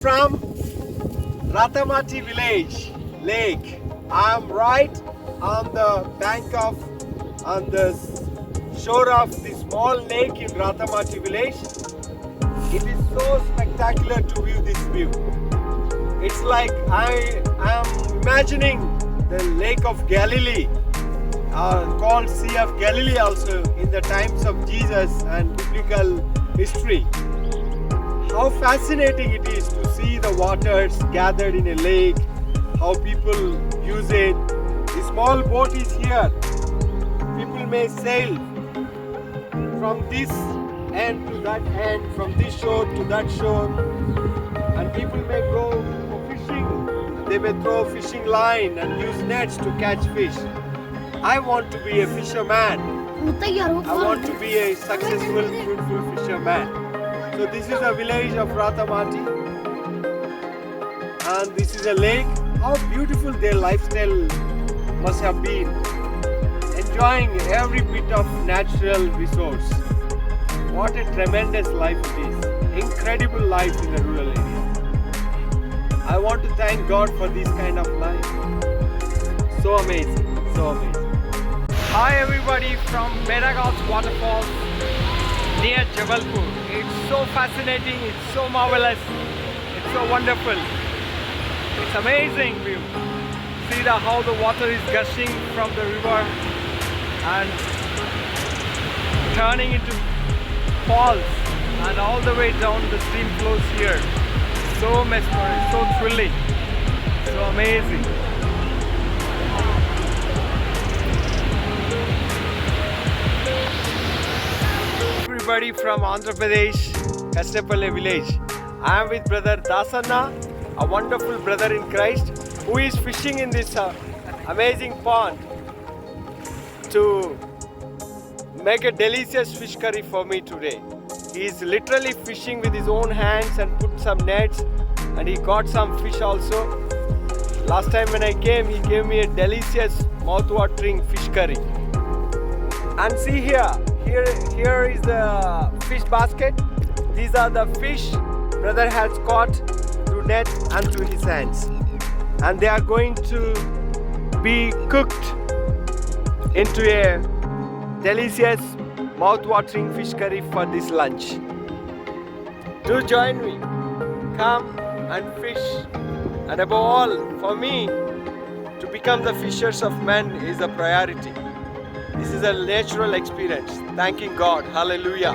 From Ratamati village lake. I'm right on the on the shore of the small lake in Ratamati village. It is so spectacular to view this view. It's like I am imagining the Lake of Galilee, called Sea of Galilee also in the times of Jesus and biblical history. How fascinating it is to see the waters gathered in a lake, how people use it. The small boat is here. People may sail from this end to that end, from this shore to that shore, and people may go for fishing. They may throw fishing line and use nets to catch fish. I want to be a fisherman. I want to be a successful, fruitful fisherman. So this is a village of Ratamati, and this is a lake. How beautiful their lifestyle must have been, enjoying every bit of natural resource. What a tremendous life it is. Incredible life in a rural area. I want to thank God for this kind of life. So amazing, so amazing. Hi everybody from Bedagos Waterfalls near Jabalpur. It's so fascinating, it's so marvelous, it's so wonderful. It's amazing view. See how the water is gushing from the river and turning into falls, and all the way down the stream flows here. So mesmerizing, so thrilling, so amazing. Everybody from Andhra Pradesh, Kastapalli village. I am with brother Dasanna, a wonderful brother in Christ, who is fishing in this amazing pond to make a delicious fish curry for me today. He is literally fishing with his own hands and put some nets, and he got some fish also. Last time when I came, he gave me a delicious mouth-watering fish curry. And see here is the fish basket. These are the fish brother has caught through net and through his hands, and they are going to be cooked into a delicious mouth-watering fish curry for this lunch. Do join me. Come and fish. And above all, for me, to become the fishers of men is a priority. This is a natural experience. Thanking God. Hallelujah.